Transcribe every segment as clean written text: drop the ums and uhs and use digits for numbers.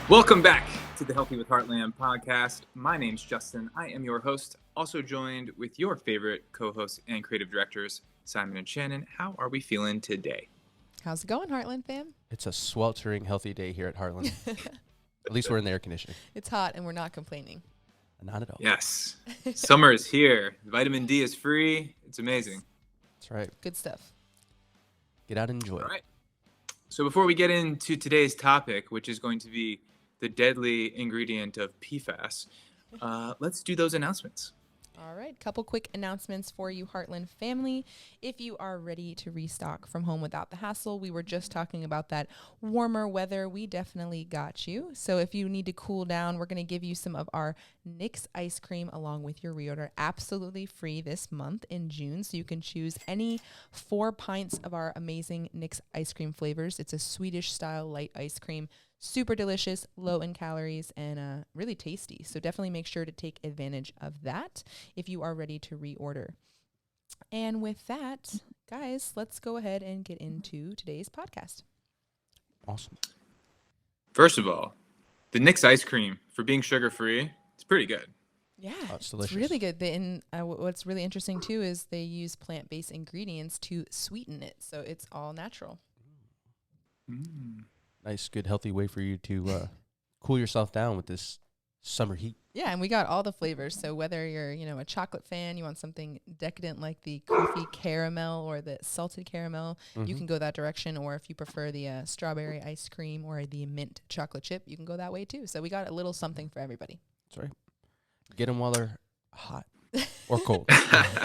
Welcome back to the Healthy with Heartland podcast. My name's Justin. I am your host, also joined with your favorite co-hosts and creative directors, Simon and Shannon. How are we feeling today? How's it going, Heartland fam? It's a sweltering, healthy day here at Heartland. At least we're in the air conditioning. It's hot and we're not complaining. Not at all. Yes. Summer is here. Vitamin D is free. It's amazing. That's right. Good stuff. Get out and enjoy All it. right. So before we get into today's topic, which is going to be the deadly ingredient of PFAS, let's do those announcements. All right, couple quick announcements for you, Heartland family. If you are ready to restock from home without the hassle, we were just talking about that warmer weather. We definitely got you. So if you need to cool down, we're going to give you some of our Nick's ice cream along with your reorder, absolutely free this month in June. So you can choose any 4 pints of our amazing Nick's ice cream flavors. It's a Swedish style light ice cream. Super delicious, low in calories, and really tasty. So definitely make sure to take advantage of that if you are ready to reorder. And with that, guys, let's go ahead and get into today's podcast. Awesome. First of all, the Nick's ice cream, for being sugar-free, it's pretty good. Yeah, It's delicious. It's really good. What's really interesting, too, is they use plant-based ingredients to sweeten it. So it's all natural. Nice, good, healthy way for you to cool yourself down with this summer heat. Yeah, and we got all the flavors. So whether you're, a chocolate fan, you want something decadent like the coffee caramel or the salted caramel, you can go that direction. Or if you prefer the strawberry ice cream or the mint chocolate chip, you can go that way too. So we got a little something for everybody. That's right. Get them while they're hot or cold.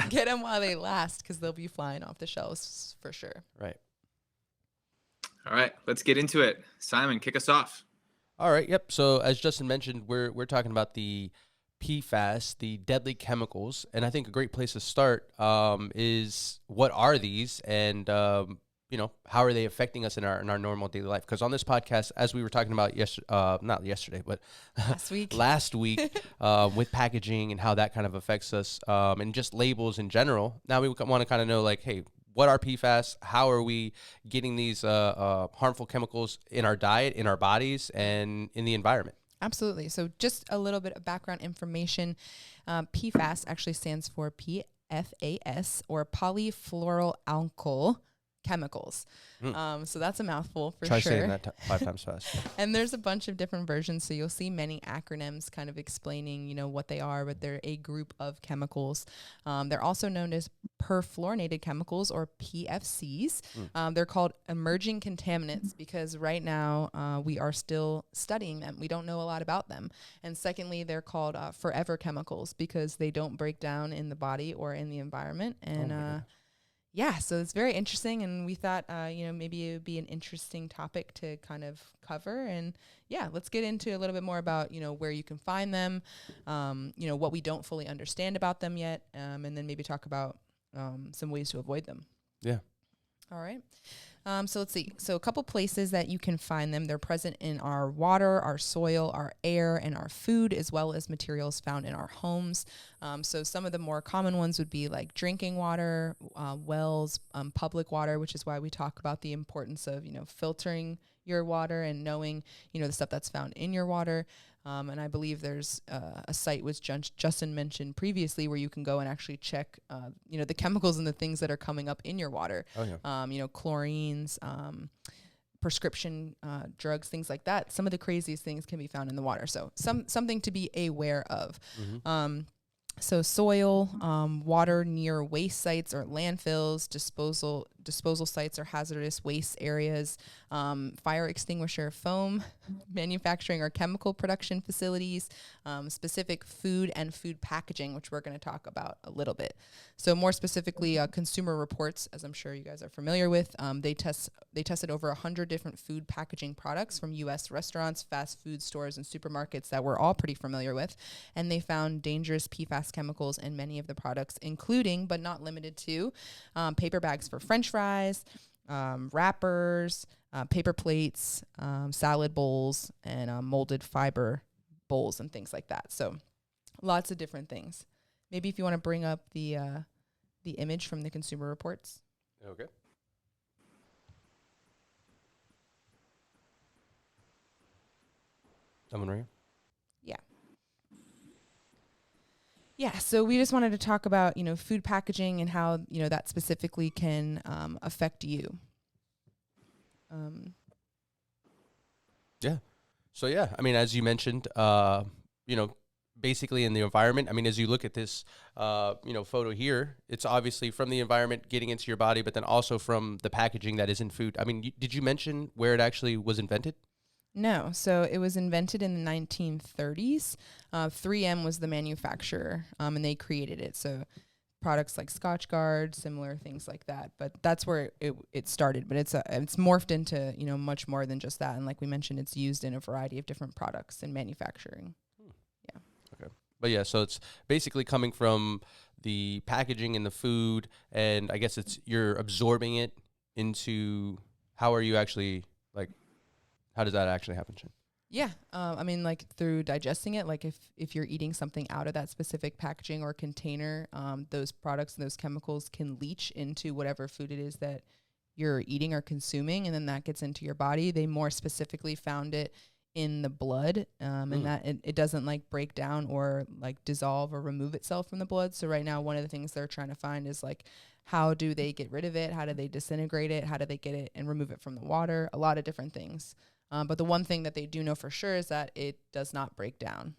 Get them while they last because they'll be flying off the shelves for sure. Right. All right, let's get into it. Simon, kick us off. All right. Yep. So as Justin mentioned, we're talking about the PFAS, the deadly chemicals, and I think a great place to start is what are these, and how are they affecting us in our normal daily life? Because on this podcast, as we were talking about not yesterday, but last week with packaging and how that kind of affects us, and just labels in general. Now we want to kind of know, like, hey, what are PFAS? How are we getting these harmful chemicals in our diet, in our bodies, and in the environment? Absolutely. So just a little bit of background information. PFAS actually stands for PFAS, or polyfluoroalkyl chemicals. So that's a mouthful for Try sure. saying that 5 times fast. And there's a bunch of different versions. So you'll see many acronyms kind of explaining, what they are, but they're a group of chemicals. They're also known as per-fluorinated chemicals, or PFCs. They're called emerging contaminants because right now we are still studying them. We don't know a lot about them. And secondly, they're called forever chemicals because they don't break down in the body or in the environment. And yeah, so it's very interesting, and we thought, maybe it would be an interesting topic to kind of cover. And yeah, let's get into a little bit more about, where you can find them, what we don't fully understand about them yet, and then maybe talk about some ways to avoid them. Yeah. All right. So let's see. So a couple places that you can find them. They're present in our water, our soil, our air, and our food, as well as materials found in our homes. So some of the more common ones would be like drinking water, wells, public water, which is why we talk about the importance of, filtering your water and knowing, the stuff that's found in your water. And I believe there's a site which Justin mentioned previously where you can go and actually check, the chemicals and the things that are coming up in your water. Oh, yeah. Chlorines, prescription drugs, things like that. Some of the craziest things can be found in the water. So something to be aware of. So soil, water near waste sites or landfills, disposal sites or hazardous waste areas, fire extinguisher foam, manufacturing or chemical production facilities, specific food and food packaging, which we're going to talk about a little bit. So more specifically, Consumer Reports, as I'm sure you guys are familiar with, they tested over 100 different food packaging products from U.S. restaurants, fast food stores, and supermarkets that we're all pretty familiar with, and they found dangerous PFAS chemicals in many of the products, including but not limited to paper bags for French fries, wrappers, paper plates, salad bowls, and molded fiber bowls and things like that. So lots of different things. Maybe if you want to bring up the image from the Consumer Reports. Okay. That one right here? Yeah. Yeah, so we just wanted to talk about, food packaging and how, that specifically can affect you. Yeah. So, yeah, I mean, as you mentioned, basically in the environment, I mean, as you look at this, photo here, it's obviously from the environment getting into your body, but then also from the packaging that is in food. I mean, did you mention where it actually was invented? No. So it was invented in the 1930s. 3M was the manufacturer, and they created it. So products like Scotch Guard, similar things like that. But that's where it started. But it's morphed into, much more than just that. And like we mentioned, it's used in a variety of different products in manufacturing. Yeah. Okay. But yeah, so it's basically coming from the packaging and the food, and I guess you're absorbing it into, how are you actually, like, how does that actually happen, Shin? Yeah. I mean, like through digesting it, like if you're eating something out of that specific packaging or container, those products and those chemicals can leach into whatever food it is that you're eating or consuming, and then that gets into your body. They more specifically found it in the blood, and that it doesn't like break down or like dissolve or remove itself from the blood. So right now, one of the things they're trying to find is like, how do they get rid of it? How do they disintegrate it? How do they get it and remove it from the water? A lot of different things. But the one thing that they do know for sure is that it does not break down.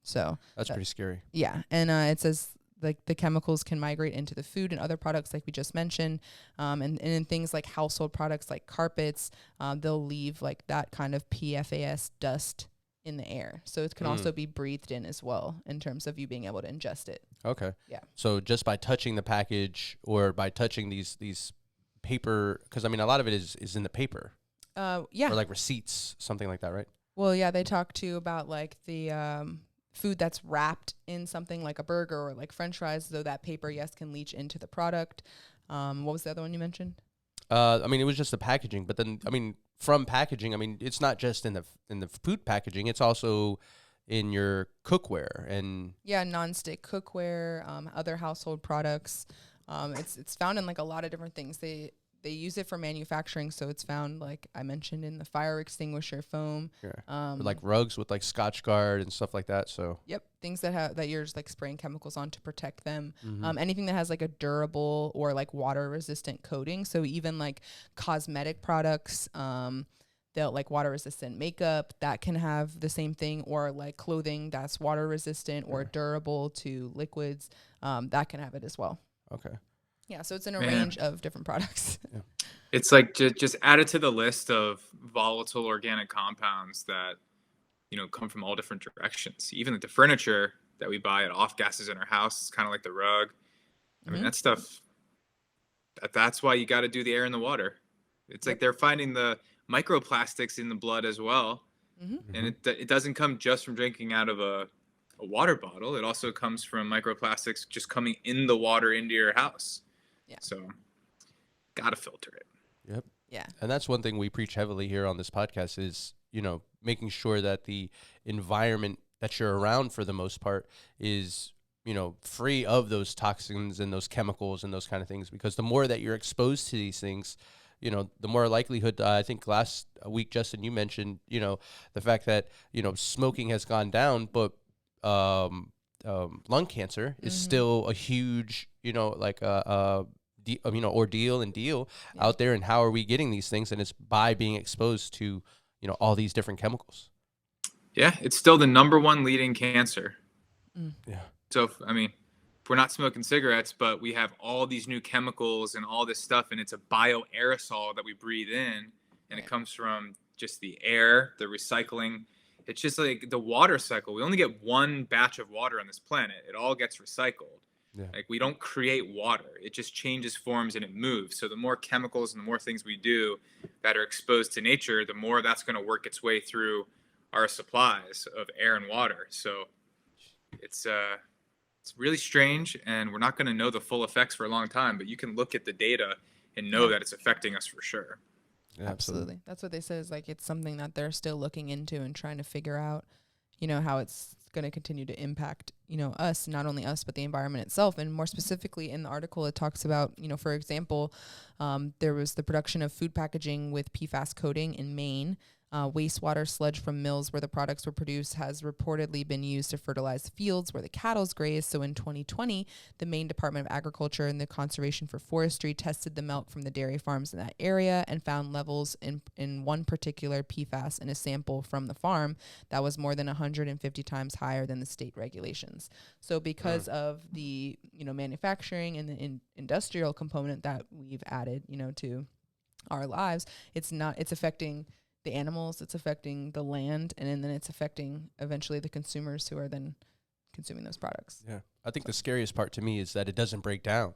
So that's pretty scary. Yeah. And it says like the chemicals can migrate into the food and other products like we just mentioned. And in things like household products like carpets, they'll leave like that kind of PFAS dust in the air. So it can also be breathed in as well in terms of you being able to ingest it. Okay. Yeah. So just by touching the package or by touching these paper, because I mean, a lot of it is in the paper. Yeah. Or like receipts, something like that, right? Well, yeah, they talk too about like the food that's wrapped in something like a burger or like French fries, though that paper, yes, can leach into the product. What was the other one you mentioned? I mean, it was just the packaging, but then, I mean, from packaging, I mean, it's not just in the food packaging, it's also in your cookware and nonstick cookware, other household products. It's found in like a lot of different things. They use it for manufacturing, so it's found, like I mentioned, in the fire extinguisher foam. Yeah. Like rugs with like Scotch Guard and stuff like that. So yep, things that you're just like spraying chemicals on to protect them. Anything that has like a durable or like water resistant coating. So even like cosmetic products, they'll like water resistant makeup that can have the same thing, or like clothing that's water resistant or durable to liquids, that can have it as well. Okay. Yeah, so it's in a range of different products. Yeah. It's like just added to the list of volatile organic compounds that, come from all different directions. Even like the furniture that we buy at off gases in our house, it's kind of like the rug. I mean, that stuff, that's why you got to do the air and the water. It's like they're finding the microplastics in the blood as well. And it doesn't come just from drinking out of a water bottle. It also comes from microplastics just coming in the water into your house. Yeah. So, gotta filter it. Yep. Yeah. And that's one thing we preach heavily here on this podcast is, making sure that the environment that you're around for the most part is, free of those toxins and those chemicals and those kind of things. Because the more that you're exposed to these things, the more likelihood, I think last week, Justin, you mentioned, the fact that, smoking has gone down, but lung cancer is still a huge, ordeal and deal out there. And how are we getting these things? And it's by being exposed to, all these different chemicals. Yeah, it's still the number one leading cancer. Yeah. So, if we're not smoking cigarettes, but we have all these new chemicals and all this stuff, and it's a bioaerosol that we breathe in, and it comes from just the air, the recycling. It's just like the water cycle. We only get one batch of water on this planet. It all gets recycled. Yeah. Like, we don't create water. It just changes forms and it moves. So the more chemicals and the more things we do that are exposed to nature, the more that's going to work its way through our supplies of air and water. So it's really strange, and we're not going to know the full effects for a long time, but you can look at the data and know that it's affecting us for sure. Yeah, absolutely. That's what they say, is like it's something that they're still looking into and trying to figure out, how it's going to continue to impact, us, not only us, but the environment itself. And more specifically in the article, it talks about, for example, there was the production of food packaging with PFAS coating in Maine. Wastewater sludge from mills where the products were produced has reportedly been used to fertilize fields where the cattle graze. So in 2020, the Maine Department of Agriculture and the Conservation for Forestry tested the milk from the dairy farms in that area and found levels in one particular PFAS in a sample from the farm that was more than 150 times higher than the state regulations. So because of the, manufacturing and the industrial component that we've added, to our lives, it's affecting the animals, it's affecting the land, and then it's affecting eventually the consumers who are then consuming those products. Yeah. I think the scariest part to me is that it doesn't break down.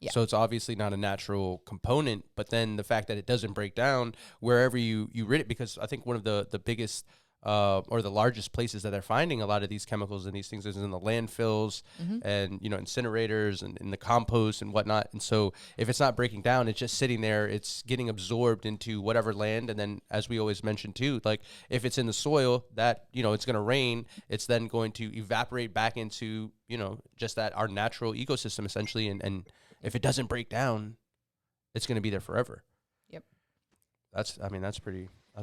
Yeah. So it's obviously not a natural component, but then the fact that it doesn't break down wherever you rid it, because I think one of the biggest or the largest places that they're finding a lot of these chemicals and these things is in the landfills and, incinerators and in the compost and whatnot. And so if it's not breaking down, it's just sitting there, it's getting absorbed into whatever land. And then, as we always mention too, like if it's in the soil that, it's going to rain, it's then going to evaporate back into, just that our natural ecosystem essentially. And if it doesn't break down, it's going to be there forever. Yep. That's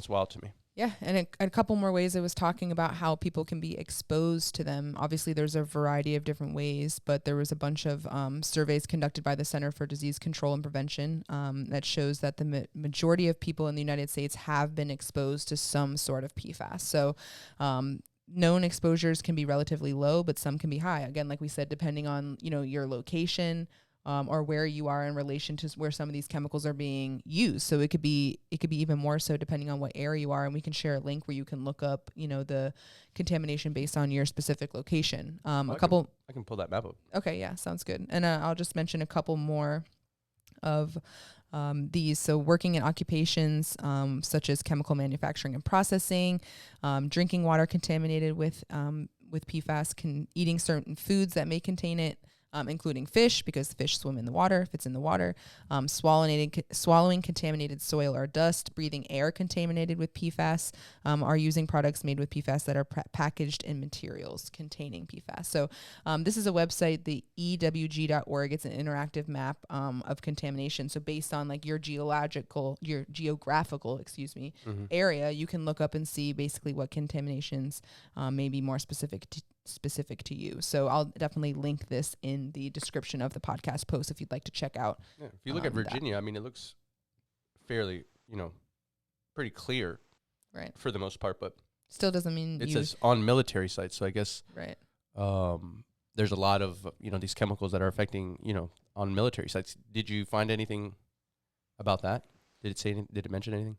wild to me. Yeah, and a couple more ways I was talking about how people can be exposed to them. Obviously, there's a variety of different ways, but there was a bunch of surveys conducted by the Center for Disease Control and Prevention that shows that the majority of people in the United States have been exposed to some sort of PFAS. So known exposures can be relatively low, but some can be high. Again, like we said, depending on your location, or where you are in relation to where some of these chemicals are being used. So it could be even more so depending on what area you are. And we can share a link where you can look up, the contamination based on your specific location. I can pull that map up. Okay. Yeah. Sounds good. And I'll just mention a couple more of these. So working in occupations such as chemical manufacturing and processing, drinking water contaminated with PFAS, eating certain foods that may contain it, including fish, because the fish swim in the water if it's in the water, swallowing contaminated soil or dust, breathing air contaminated with PFAS, or using products made with PFAS that are packaged in materials containing PFAS. So this is a website, the ewg.org. It's an interactive map of contamination. So based on like your geographical, area, you can look up and see basically what contaminations may be more specific to you. So I'll definitely link this in the description of the podcast post if you'd like to check out. Yeah, if you look at Virginia, I mean, it looks fairly, pretty clear, right, for the most part, but still doesn't mean it says on military sites. So I guess right. There's a lot of these chemicals that are affecting on military sites. Did you find anything about that? Did it mention anything?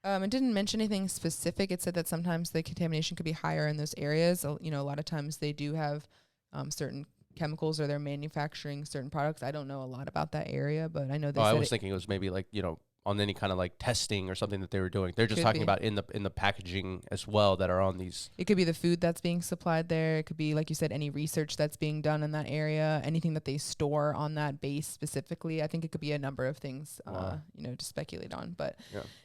It didn't mention anything specific. It said that sometimes the contamination could be higher in those areas. A lot of times they do have certain chemicals or they're manufacturing certain products. I don't know a lot about that area, but I know they said I was thinking it was maybe like, on any kind of like testing or something that they were doing. They're just talking about in the packaging as well that are on these. It could be the food that's being supplied there. It could be, like you said, any research that's being done in that area, anything that they store on that base specifically. I think it could be a number of things, to speculate on. But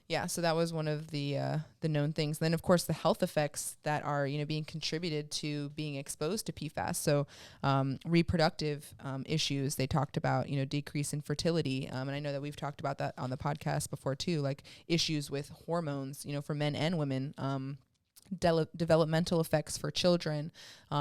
yeah, so that was one of the known things. Then, of course, the health effects that are, being contributed to being exposed to PFAS. So reproductive issues, they talked about, decrease in fertility. And I know that we've talked about that on the podcast before too, like issues with hormones, for men and women, developmental effects for children,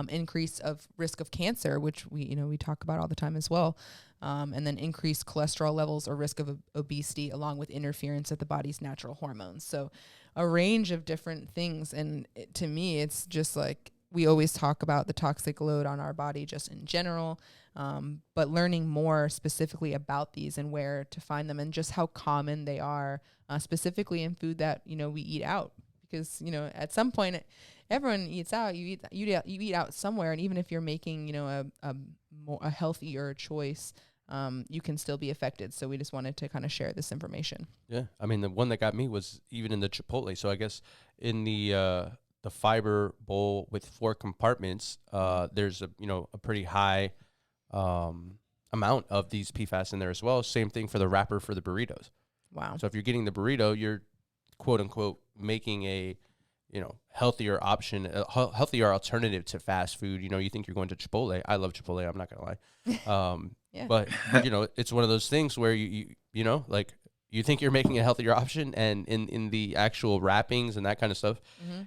increase of risk of cancer, which we talk about all the time as well. And then increased cholesterol levels or risk of obesity, along with interference of the body's natural hormones. So a range of different things. And to me, it's just like, we always talk about the toxic load on our body just in general, but learning more specifically about these and where to find them and just how common they are, specifically in food that, we eat out. Because, at some point, everyone eats out. You eat out somewhere, and even if you're making, a healthier choice, you can still be affected. So we just wanted to kind of share this information. Yeah, I mean, the one that got me was even in the Chipotle. So I guess in the fiber bowl with 4 compartments, there's a pretty high amount of these PFAS in there as well. Same thing for the wrapper for the burritos. Wow. So if you're getting the burrito, you're quote unquote making a healthier option, a healthier alternative to fast food. You think you're going to Chipotle. I love Chipotle, I'm not gonna lie. Yeah. But it's one of those things where you like you think you're making a healthier option, and in the actual wrappings and that kind of stuff,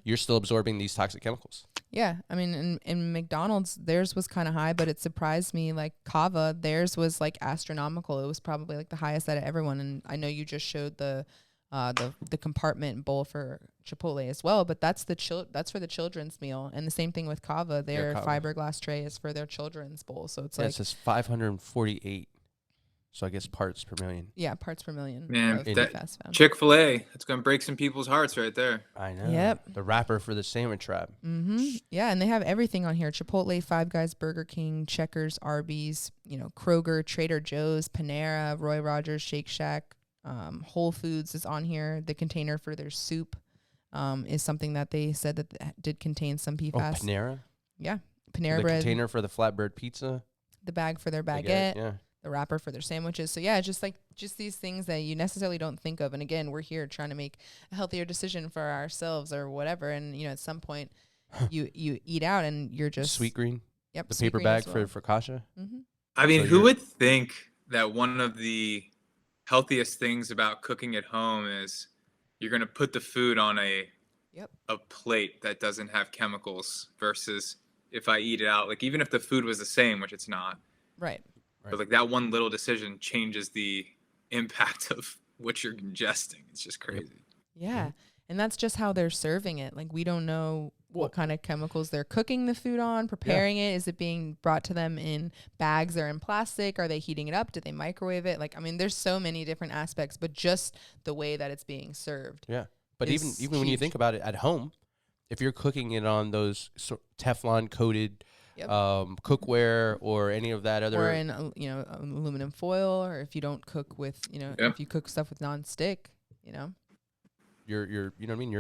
you're still absorbing these toxic chemicals. Yeah, I mean, in McDonald's, theirs was kind of high, but it surprised me. Like Kava, theirs was like astronomical. It was probably like the highest out of everyone. And I know you just showed the compartment bowl for Chipotle as well, but that's that's for the children's meal. And the same thing with Kava, their fiberglass tray is for their children's bowl. So it's like it says 548. So I guess parts per million. Yeah, parts per million. Man, Chick-fil-A, it's going to break some people's hearts right there. I know. Yep. The wrapper for the sandwich wrap. Yeah, and they have everything on here. Chipotle, Five Guys, Burger King, Checkers, Arby's, Kroger, Trader Joe's, Panera, Roy Rogers, Shake Shack, Whole Foods is on here. The container for their soup is something that they said that did contain some PFAS. Oh, Panera? Yeah. Panera the bread. The container for the flatbread pizza. The bag for their baguette. Yeah. The wrapper for their sandwiches. So yeah, just these things that you necessarily don't think of. And again, we're here trying to make a healthier decision for ourselves or whatever. And at some point you eat out and you're just Sweet Green. Yep. The paper bag for Kasha. I mean, who would think that one of the healthiest things about cooking at home is you're going to put the food on a plate that doesn't have chemicals versus if I eat it out, like even if the food was the same, which it's not. Right. But like that one little decision changes the impact of what you're ingesting. It's just crazy. Yeah. And that's just how they're serving it. Like we don't know what kind of chemicals they're cooking the food on, preparing it. Is it being brought to them in bags or in plastic? Are they heating it up? Do they microwave it? Like, I mean, there's so many different aspects, but just the way that it's being served. Yeah. But even when you think about it at home, if you're cooking it on those Teflon coated cookware or any of that other, or in aluminum foil, or if you don't cook with if you cook stuff with nonstick, you're you know what I mean,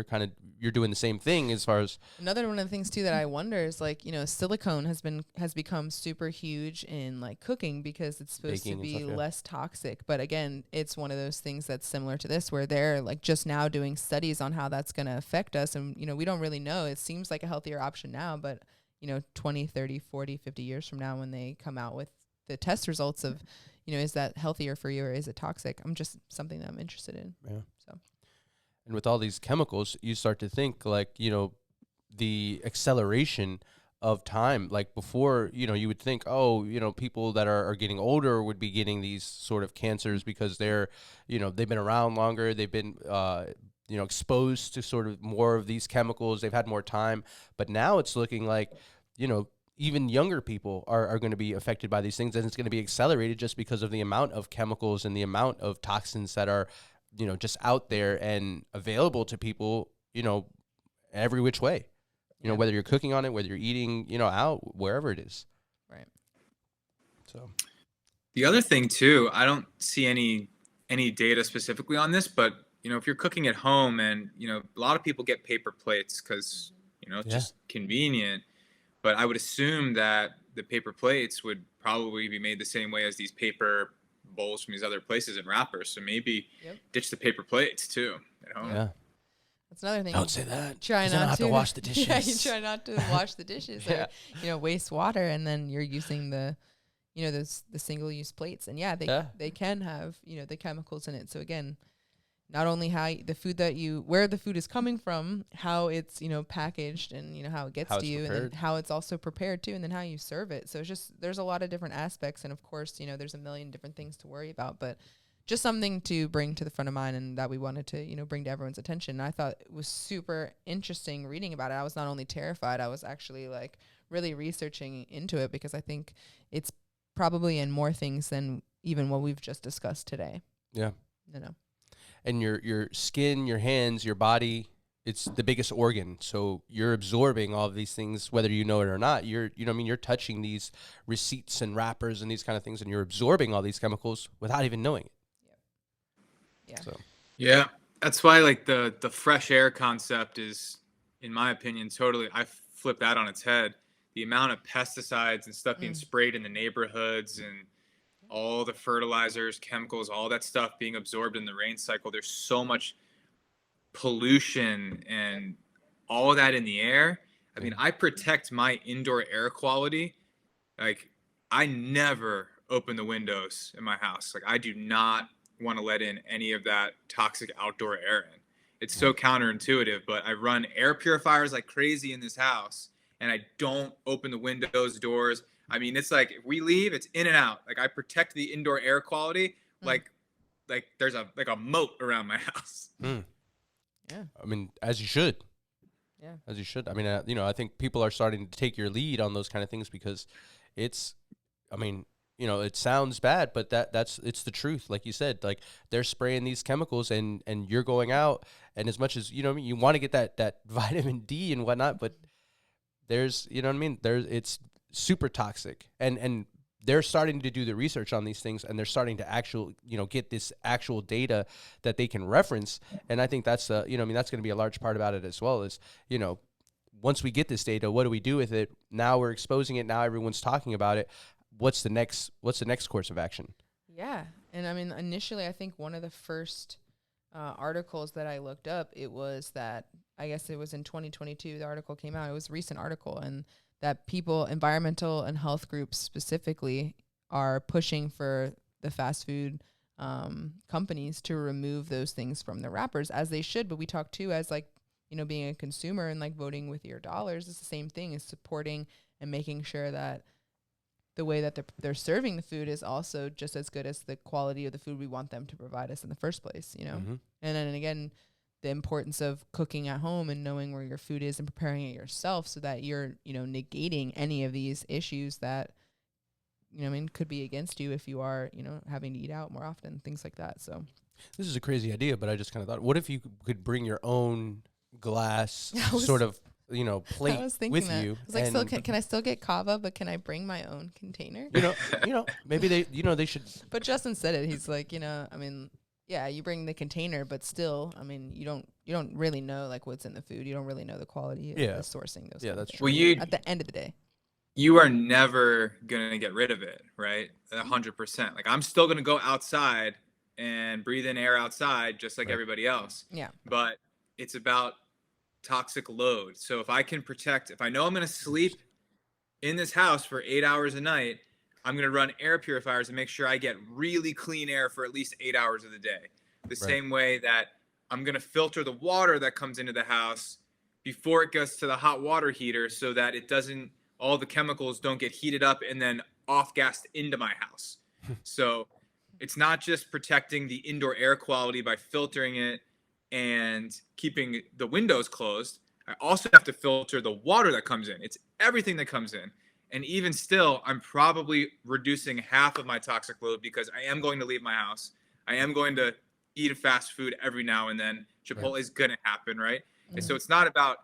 you're doing the same thing. As far as another one of the things too that I wonder is like silicone has become super huge in like cooking because it's supposed to be less toxic, but again it's one of those things that's similar to this where they're like just now doing studies on how that's going to affect us, and we don't really know. It seems like a healthier option now, but 20, 30, 40, 50 years from now when they come out with the test results of, is that healthier for you or is it toxic? I'm just something that I'm interested in. Yeah. So, and with all these chemicals, you start to think like, the acceleration of time, like before, you would think, people that are getting older would be getting these sort of cancers because they're, they've been around longer. They've been, exposed to sort of more of these chemicals. They've had more time, but now it's looking like, even younger people are going to be affected by these things, and it's going to be accelerated just because of the amount of chemicals and the amount of toxins that are, just out there and available to people, every which way, whether you're cooking on it, whether you're eating, out, wherever it is. Right. So the other thing too, I don't see any data specifically on this, but if you're cooking at home and, a lot of people get paper plates because, it's just convenient. But I would assume that the paper plates would probably be made the same way as these paper bowls from these other places and wrappers. So maybe ditch the paper plates too at home. Yeah. That's another thing. Don't say that. Try not to have to wash the dishes. Yeah, you try not to wash the dishes or, waste water, and then you're using the single-use plates. And they can have, the chemicals in it. So again, not only how the food where the food is coming from, how it's, packaged and, how it gets to you prepared. And then how it's also prepared too, and then how you serve it. So it's just, there's a lot of different aspects. And of course, there's a million different things to worry about, but just something to bring to the front of mind and that we wanted to, bring to everyone's attention. And I thought it was super interesting reading about it. I was not only terrified, I was actually like really researching into it because I think it's probably in more things than even what we've just discussed today. Yeah. And your skin, your hands, your body, it's the biggest organ. So you're absorbing all of these things, whether you know it or not. You're touching these receipts and wrappers and these kind of things, and you're absorbing all these chemicals without even knowing it. Yeah. So. Yeah. That's why like the fresh air concept is, in my opinion, I flip that on its head. The amount of pesticides and stuff being sprayed in the neighborhoods and all the fertilizers, chemicals, all that stuff being absorbed in the rain cycle. There's so much pollution and all of that in the air. I mean, I protect my indoor air quality. Like, I never open the windows in my house. Like, I do not want to let in any of that toxic outdoor air in. It's so counterintuitive, but I run air purifiers like crazy in this house, and I don't open the windows, doors. I mean, it's like if we leave, it's in and out. Like I protect the indoor air quality, like there's a moat around my house. Yeah. I mean, as you should. Yeah. As you should. I mean, I think people are starting to take your lead on those kind of things because it's, I mean, it sounds bad, but it's the truth. Like you said, like they're spraying these chemicals and you're going out, and as much as, you want to get that vitamin D and whatnot, but there's, it's super toxic, and they're starting to do the research on these things, and they're starting to get this actual data that they can reference. And I think that's, that's going to be a large part about it as well is, once we get this data, what do we do with it? Now we're exposing it. Now everyone's talking about it. What's the next course of action? Yeah. And I mean, initially, I think one of the first articles that I looked up, it was that, I guess it was in 2022, the article came out. It was a recent article, and that people, environmental and health groups specifically, are pushing for the fast food companies to remove those things from the wrappers, as they should. But we talk too, as like, being a consumer and like voting with your dollars, it's the same thing, is supporting and making sure that the way that they're serving the food is also just as good as the quality of the food we want them to provide us in the first place, And then again, the importance of cooking at home and knowing where your food is and preparing it yourself so that you're, negating any of these issues that, could be against you if you are, having to eat out more often, things like that. So this is a crazy idea, but I just kind of thought, what if you could bring your own glass sort of, plate with that. you? I was like, can I still get kava, but can I bring my own container? Maybe they should. But Justin said it. He's like, yeah, you bring the container, but still, you don't really know like what's in the food. You don't really know the quality of the sourcing. Those that's true. Well, at the end of the day, you are never gonna get rid of it, right? 100%. Like I'm still gonna go outside and breathe in air outside, just like everybody else. Yeah. But it's about toxic load. So if I know I'm gonna sleep in this house for 8 hours a night, I'm going to run air purifiers and make sure I get really clean air for at least 8 hours of the day. The same way that I'm going to filter the water that comes into the house before it goes to the hot water heater so that all the chemicals don't get heated up and then off-gassed into my house. So it's not just protecting the indoor air quality by filtering it and keeping the windows closed. I also have to filter the water that comes in. It's everything that comes in. And even still, I'm probably reducing half of my toxic load because I am going to leave my house. I am going to eat a fast food every now and then. Chipotle is going to happen, right? Mm-hmm. And so it's not about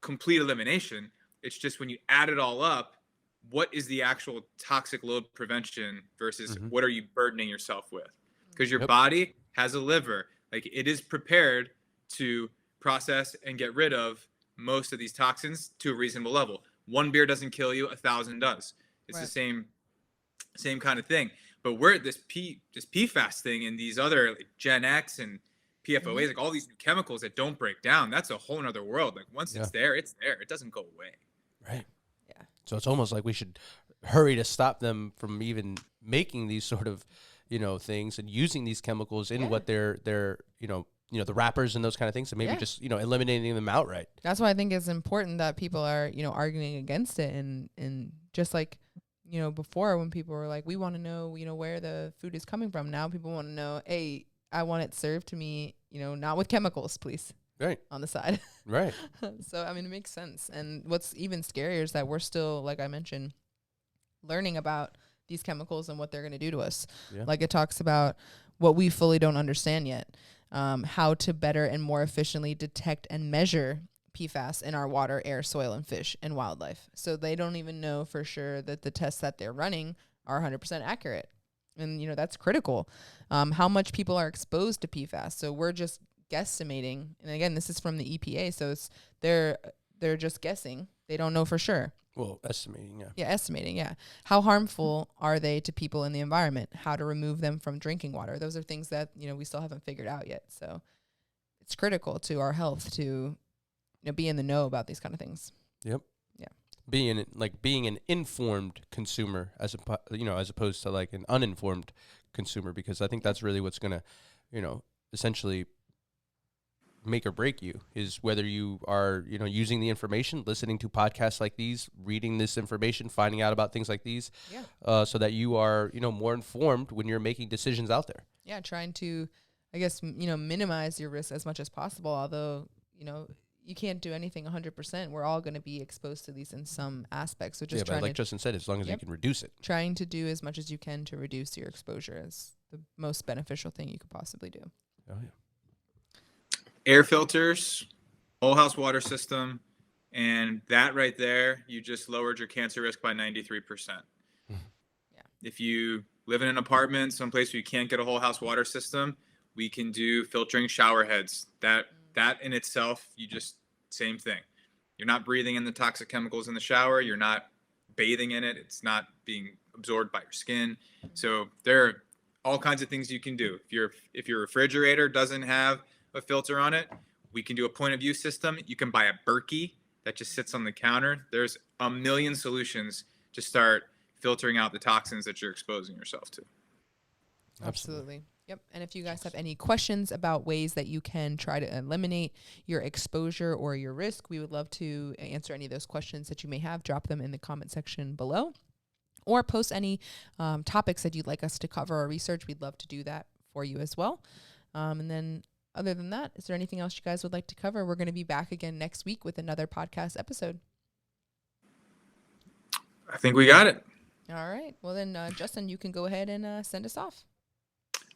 complete elimination. It's just when you add it all up, what is the actual toxic load prevention versus what are you burdening yourself with? Because your body has a liver. Like it is prepared to process and get rid of most of these toxins to a reasonable level. One beer doesn't kill you, 1,000 does. It's the same kind of thing. But we're at this PFAS thing and these other like Gen X and PFOAs, like all these new chemicals that don't break down. That's a whole nother world. Like once it's there, it's there. It doesn't go away. Right. Yeah. So it's almost like we should hurry to stop them from even making these sort of, things and using these chemicals in what they're the wrappers and those kind of things, and maybe just, eliminating them outright. That's why I think it's important that people are, arguing against it. And just like, before when people were like, we want to know, where the food is coming from. Now people want to know, hey, I want it served to me, not with chemicals, please. Right. On the side. Right. So, it makes sense. And what's even scarier is that we're still, like I mentioned, learning about these chemicals and what they're going to do to us. Yeah. Like it talks about what we fully don't understand yet. How to better and more efficiently detect and measure PFAS in our water, air, soil, and fish and wildlife. So they don't even know for sure that the tests that they're running are 100% accurate. And, that's critical. How much people are exposed to PFAS. So we're just guesstimating. And again, this is from the EPA. So they're just guessing. They don't know for sure. Well, estimating, yeah. Yeah, estimating, yeah. How harmful are they to people in the environment? How to remove them from drinking water? Those are things that, we still haven't figured out yet. So it's critical to our health to, be in the know about these kind of things. Yep. Yeah. Being an informed consumer as opposed to like an uninformed consumer, because I think that's really what's going to, essentially make or break you, is whether you are, using the information, listening to podcasts like these, reading this information, finding out about things like these, so that you are, more informed when you're making decisions out there. Yeah. Trying to, I guess, minimize your risk as much as possible. Although, you can't do anything 100%. We're all going to be exposed to these in some aspects. So just but like Justin said, as long as you can reduce it. Trying to do as much as you can to reduce your exposure is the most beneficial thing you could possibly do. Oh, yeah. Air filters, whole house water system, and that right there, you just lowered your cancer risk by 93%. If you live in an apartment, someplace where you can't get a whole house water system, we can do filtering shower heads. That in itself, same thing. You're not breathing in the toxic chemicals in the shower. You're not bathing in it. It's not being absorbed by your skin. So there are all kinds of things you can do. If your refrigerator doesn't have a filter on it, we can do a point of view system. You can buy a Berkey that just sits on the counter. There's a million solutions to start filtering out the toxins that you're exposing yourself to. Absolutely. Yep. And if you guys have any questions about ways that you can try to eliminate your exposure or your risk, we would love to answer any of those questions that you may have. Drop them in the comment section below, or post any topics that you'd like us to cover or research. We'd love to do that for you as well. And then other than that, is there anything else you guys would like to cover? We're going to be back again next week with another podcast episode. I think we got it. All right. Well, then, Justin, you can go ahead and send us off.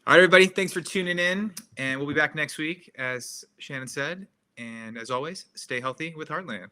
All right, everybody. Thanks for tuning in. And we'll be back next week, as Shannon said. And as always, stay healthy with Heartland.